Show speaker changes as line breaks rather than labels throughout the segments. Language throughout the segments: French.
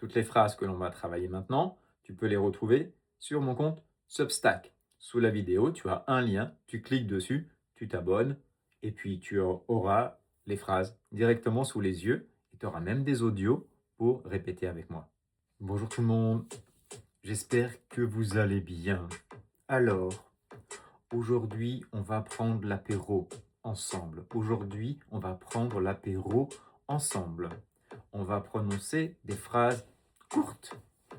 Toutes les phrases que l'on va travailler maintenant, tu peux les retrouver sur mon compte Substack. Sous la vidéo, tu as un lien, tu cliques dessus, tu t'abonnes et puis tu auras les phrases directement sous les yeux et tu auras même des audios pour répéter avec moi. Bonjour tout le monde, j'espère que vous allez bien. Alors, aujourd'hui, on va prendre l'apéro ensemble. Aujourd'hui, on va prendre l'apéro ensemble. On va prononcer des phrases courtes,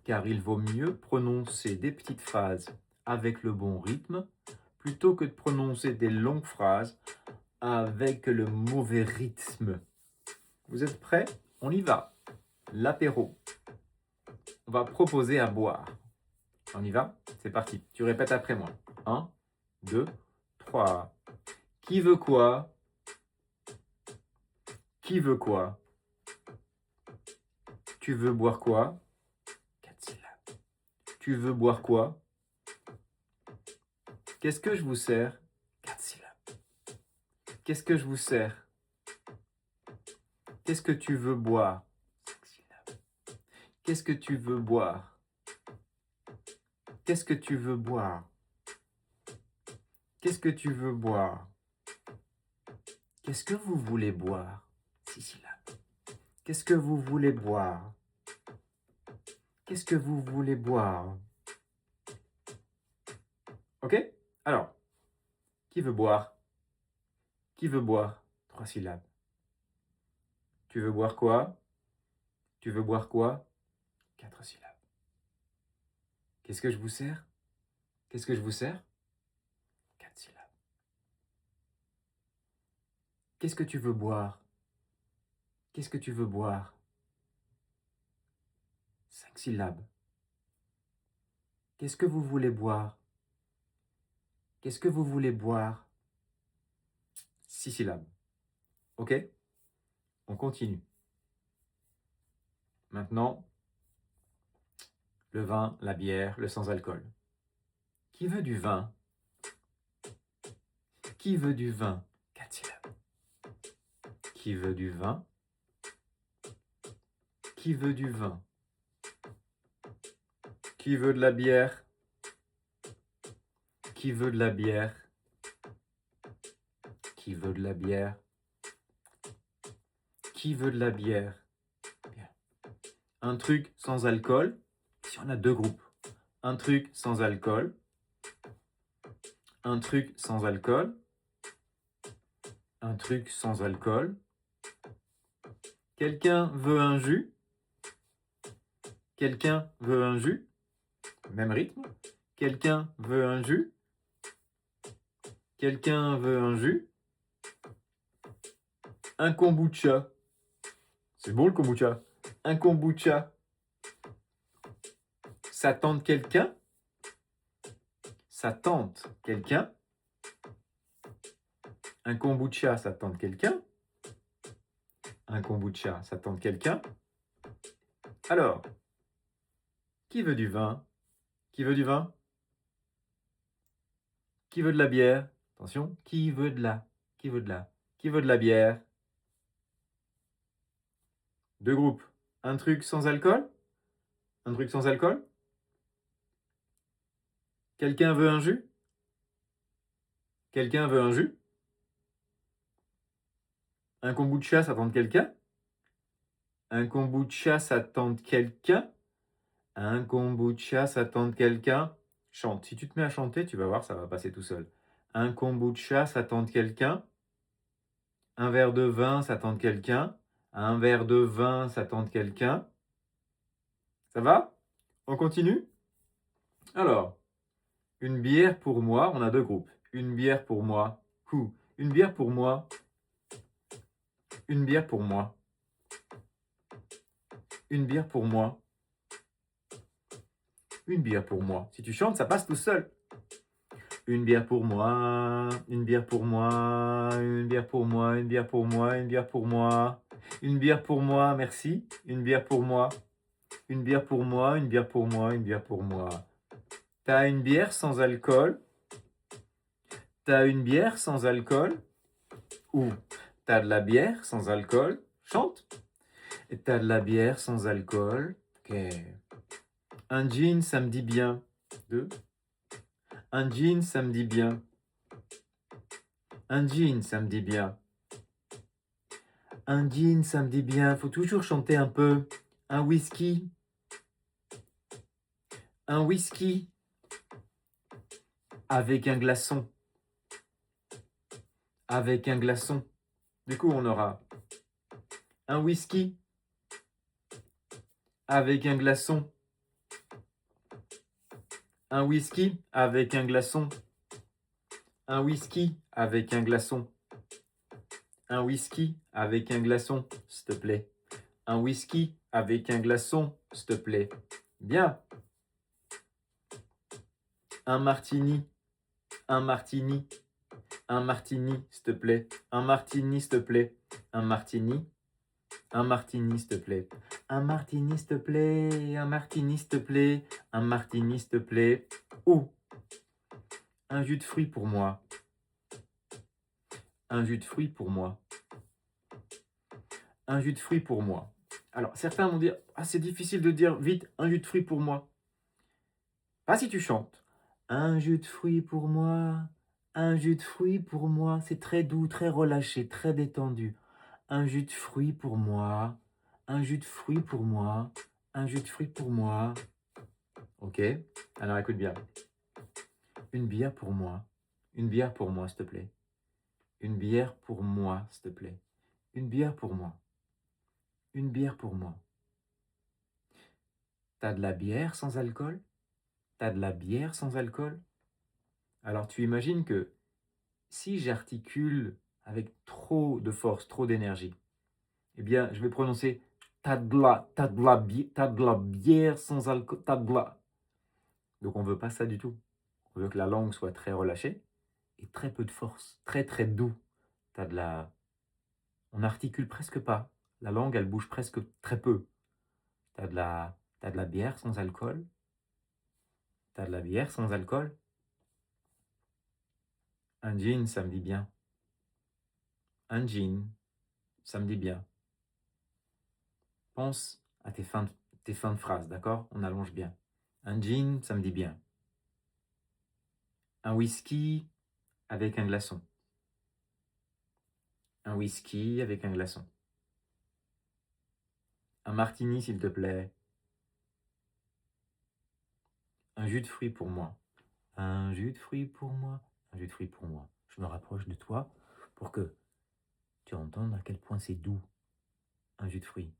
car il vaut mieux prononcer des petites phrases avec le bon rythme plutôt que de prononcer des longues phrases avec le mauvais rythme. Vous êtes prêts? On y va. L'apéro. On va proposer à boire. On y va? C'est parti. Tu répètes après moi. 1, 2, 3. Qui veut quoi? Qui veut quoi? Tu veux boire quoi? 4 syllabes. Tu veux boire quoi? Qu'est-ce que je vous sers? 4 syllabes. Qu'est-ce que je vous sers? Qu'est-ce que tu veux boire? 5 syllabes. Qu'est-ce que tu veux boire? Qu'est-ce que tu veux boire? Qu'est-ce que tu veux boire? Qu'est-ce que vous voulez boire? 6 syllabes. Qu'est-ce que vous voulez boire? Qu'est-ce que vous voulez boire? Ok? Alors, qui veut boire? Qui veut boire? 3 syllabes. Tu veux boire quoi? Tu veux boire quoi? 4 syllabes. Qu'est-ce que je vous sers? Qu'est-ce que je vous sers? 4 syllabes. Qu'est-ce que tu veux boire? Qu'est-ce que tu veux boire? 5 syllabes. Qu'est-ce que vous voulez boire? Qu'est-ce que vous voulez boire? 6 syllabes. Ok? On continue. Maintenant, le vin, la bière, le sans-alcool. Qui veut du vin? Qui veut du vin? 4 syllabes. Qui veut du vin? Qui veut du vin? Qui veut de la bière? Qui veut de la bière? Qui veut de la bière? Qui veut de la bière? Bien. Un truc sans alcool. Si on a deux groupes. Un truc sans alcool. Un truc sans alcool. Un truc sans alcool. Quelqu'un veut un jus? Quelqu'un veut un jus? Même rythme. Quelqu'un veut un jus? Quelqu'un veut un jus? Un kombucha. C'est bon le kombucha. Un kombucha. Ça tente quelqu'un? Ça tente quelqu'un? Un kombucha, ça tente quelqu'un? Un kombucha, ça tente quelqu'un? Alors, qui veut du vin? Qui veut du vin? Qui veut de la bière? Attention, qui veut de la? Qui veut de la? Qui veut de la bière? Deux groupes. Un truc sans alcool? Un truc sans alcool? Quelqu'un veut un jus? Quelqu'un veut un jus? Un kombucha, ça tente quelqu'un? Un kombucha, ça tente quelqu'un? Un kombucha, ça tente quelqu'un? Chante. Si tu te mets à chanter, tu vas voir, ça va passer tout seul. Un kombucha, ça tente quelqu'un? Un verre de vin, ça tente quelqu'un? Un verre de vin, ça tente quelqu'un? Ça va? On continue? Alors, une bière pour moi, on a deux groupes. Une bière pour moi. Who? Une bière pour moi. Une bière pour moi. Une bière pour moi. Une bière pour moi. Si tu chantes, ça passe tout seul. Une bière pour moi, une bière pour moi, une bière pour moi, une bière pour moi, une bière pour moi. Une bière pour moi, merci. Une bière pour moi. Une bière pour moi, une bière pour moi, une bière pour moi. T'as une bière sans alcool? T'as une bière sans alcool? Ou t'as de la bière sans alcool? Chante. T'as de la bière sans alcool? Ok. Un jean, ça me dit bien. 2. Un jean, ça me dit bien. Un jean, ça me dit bien. Un jean, ça me dit bien. Faut toujours chanter un peu. Un whisky. Un whisky avec un glaçon. Avec un glaçon. Du coup, on aura un whisky avec un glaçon. Un whisky avec un glaçon. Un whisky avec un glaçon. Un whisky avec un glaçon, s'il te plaît. Un whisky avec un glaçon, s'il te plaît. Bien. Un martini. Un martini. Un martini, s'il te plaît. Un martini, s'il te plaît. Un martini. Un martini, s'il te plaît. Un martini, s'il te plaît. Un martini, s'il te plaît. Un martini, s'il te plaît. Ou un jus de fruits pour moi. Un jus de fruits pour moi. Un jus de fruits pour moi. Alors, certains vont dire, ah, c'est difficile de dire vite un jus de fruits pour moi. Pas si tu chantes. Un jus de fruits pour moi. Un jus de fruits pour moi. C'est très doux, très relâché, très détendu. Un jus de fruits pour moi. Un jus de fruits pour moi. Un jus de fruits pour moi. Ok. Alors écoute bien. Une bière pour moi. Une bière pour moi, s'il te plaît. Une bière pour moi, s'il te plaît. Une bière pour moi. Une bière pour moi. T'as de la bière sans alcool? T'as de la bière sans alcool? Alors tu imagines que si j'articule avec trop de force, trop d'énergie, eh bien, je vais prononcer t'as de la bière sans alcool, t'as de la. Donc on veut pas ça du tout. On veut que la langue soit très relâchée et très peu de force, très très doux. T'as de la. On n'articule presque pas. La langue, elle bouge presque très peu. T'as de la bière sans alcool. T'as de la bière sans alcool. Un jean, ça me dit bien. Un jean, ça me dit bien. Pense à tes fins de phrase, d'accord? On allonge bien. Un jean, ça me dit bien. Un whisky avec un glaçon. Un whisky avec un glaçon. Un martini, s'il te plaît. Un jus de fruits pour moi. Un jus de fruits pour moi. Un jus de fruits pour moi. Je me rapproche de toi pour que tu entendes à quel point c'est doux. Un jus de fruits.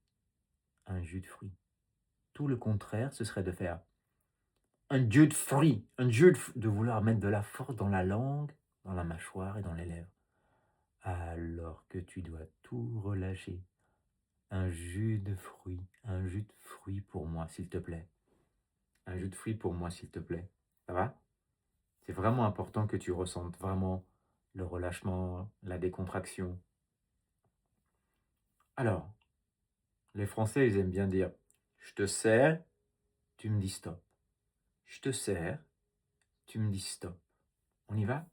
Un jus de fruits. Tout le contraire, ce serait de faire un jus de fruits. Un jus de vouloir mettre de la force dans la langue, dans la mâchoire et dans les lèvres. Alors que tu dois tout relâcher. Un jus de fruits pour moi, s'il te plaît. Un jus de fruits pour moi, s'il te plaît. Ça va? C'est vraiment important que tu ressentes vraiment le relâchement, la décontraction. Alors, les Français, ils aiment bien dire je te sers, tu me dis stop. Je te sers, tu me dis stop. On y va?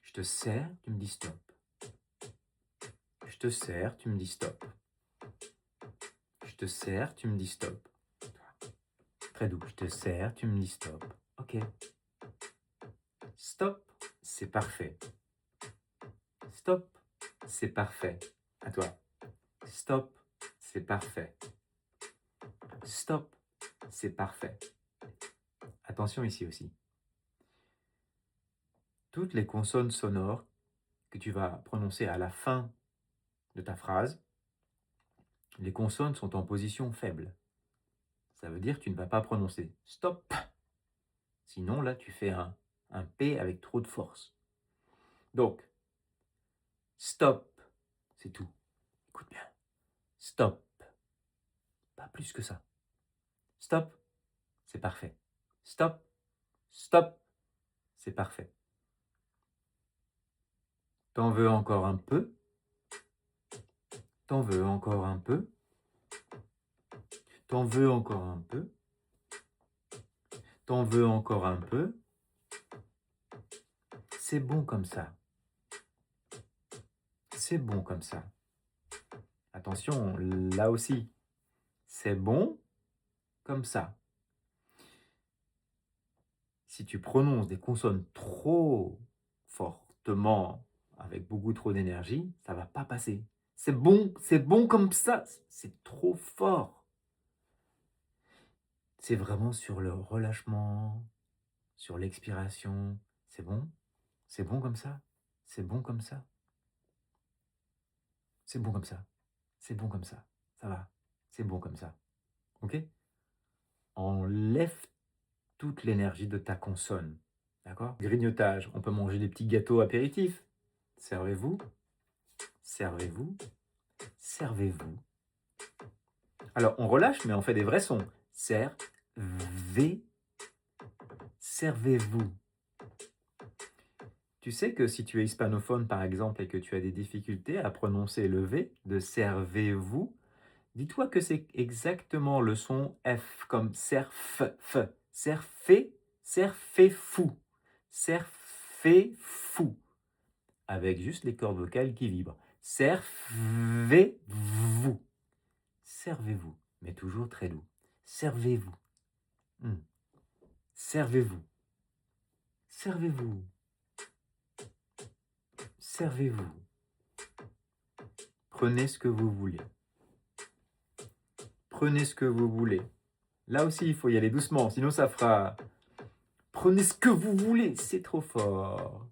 Je te sers, tu me dis stop. Je te sers, tu me dis stop. Je te sers, tu me dis stop. Très doux. Je te sers, tu me dis stop. Ok. Stop, c'est parfait. Stop, c'est parfait. À toi. Stop, c'est parfait. Stop, c'est parfait. Attention ici aussi. Toutes les consonnes sonores que tu vas prononcer à la fin de ta phrase, les consonnes sont en position faible. Ça veut dire que tu ne vas pas prononcer stop. Sinon, là, tu fais un P avec trop de force. Donc, stop, c'est tout. Écoute bien. Stop. Pas plus que ça. Stop, c'est parfait. Stop, stop, c'est parfait. T'en veux encore un peu? T'en veux encore un peu? T'en veux encore un peu? T'en veux encore un peu? C'est bon comme ça. C'est bon comme ça. Attention, là aussi. C'est bon, comme ça. Si tu prononces des consonnes trop fortement, avec beaucoup trop d'énergie, ça va pas passer. C'est bon comme ça, c'est trop fort. C'est vraiment sur le relâchement, sur l'expiration. C'est bon? C'est bon comme ça? C'est bon comme ça? C'est bon comme ça? C'est bon comme ça? Ça va? C'est bon comme ça? OK? Enlève toute l'énergie de ta consonne. D'accord? Grignotage, on peut manger des petits gâteaux apéritifs. Servez-vous, servez-vous, servez-vous. Alors, on relâche, mais on fait des vrais sons. Servez, servez-vous. Tu sais que si tu es hispanophone, par exemple, et que tu as des difficultés à prononcer le V de servez-vous, dis-toi que c'est exactement le son F, comme serf, f, serfé, serfez-fou, serfez-fou, avec juste les cordes vocales qui vibrent. Servez-vous, servez-vous, mais toujours très doux. Servez-vous, servez-vous, servez-vous, servez-vous. Prenez ce que vous voulez. Prenez ce que vous voulez. Là aussi, il faut y aller doucement, sinon ça fera « Prenez ce que vous voulez », c'est trop fort.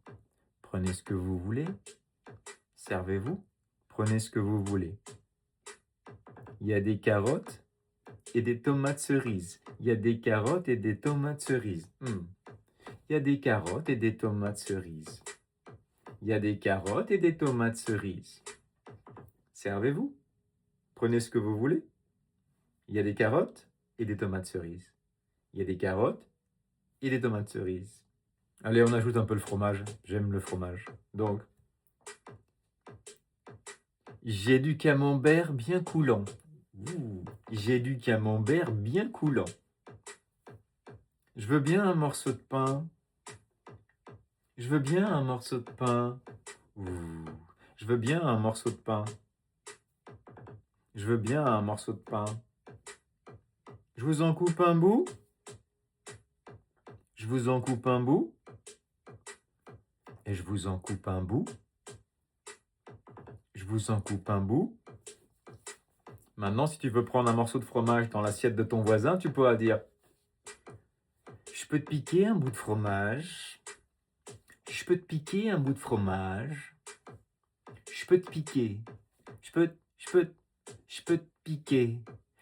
Prenez ce que vous voulez. Servez-vous. Prenez ce que vous voulez. Il y a des carottes et des tomates cerises. Il y a des carottes et des tomates cerises. Il y a des carottes et des tomates cerises. Il y a des carottes et des tomates cerises. Servez-vous. Prenez ce que vous voulez. Il y a des carottes et des tomates cerises. Il y a des carottes et des tomates cerises. Allez, on ajoute un peu le fromage. J'aime le fromage. Donc, j'ai du camembert bien coulant. J'ai du camembert bien coulant. Je veux bien un morceau de pain. Je veux bien un morceau de pain. Je veux bien un morceau de pain. Je veux bien un morceau de pain. Je vous en coupe un bout. Je vous en coupe un bout. Et je vous en coupe un bout. Je vous en coupe un bout. Maintenant, si tu veux prendre un morceau de fromage dans l'assiette de ton voisin, tu pourras dire « Je peux te piquer un bout de fromage. Je peux te piquer un bout de fromage. Je peux te piquer. Je peux te piquer.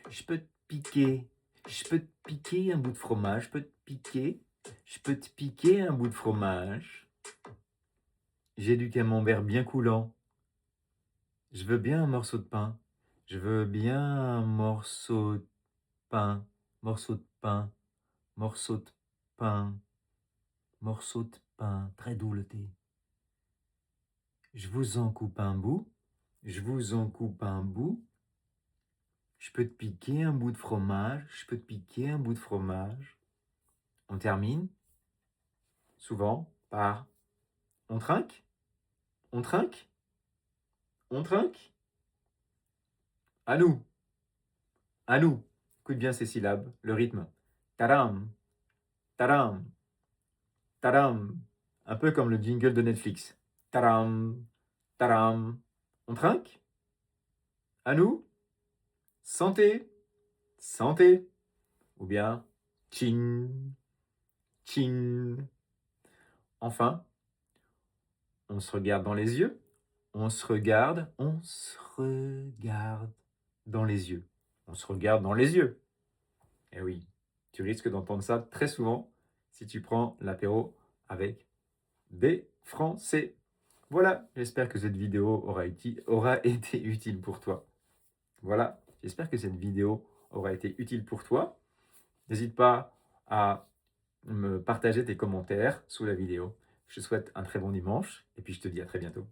Je peux te piquer. Je peux te piquer un bout de fromage. Je peux te piquer. Je peux te piquer un bout de fromage. J'ai du camembert bien coulant. Je veux bien un morceau de pain. Je veux bien un morceau de pain. Morceau de pain. Morceau de pain. Morceau de pain. Très doux le thé. Je vous en coupe un bout. Je vous en coupe un bout. Je peux te piquer un bout de fromage. Je peux te piquer un bout de fromage. On termine souvent par on trinque. On trinque. On trinque. À nous. À nous. Écoute bien ces syllabes, le rythme. Tadam. Tadam. Tadam. Un peu comme le jingle de Netflix. Tadam. Tadam. On trinque. À nous. Santé. Santé. Ou bien chin. Chin. Enfin, on se regarde dans les yeux. On se regarde dans les yeux. On se regarde dans les yeux. Eh oui, tu risques d'entendre ça très souvent si tu prends l'apéro avec des Français. Voilà, j'espère que cette vidéo aura été utile pour toi. Voilà, j'espère que cette vidéo aura été utile pour toi. N'hésite pas à me partager tes commentaires sous la vidéo. Je te souhaite un très bon dimanche et puis je te dis à très bientôt.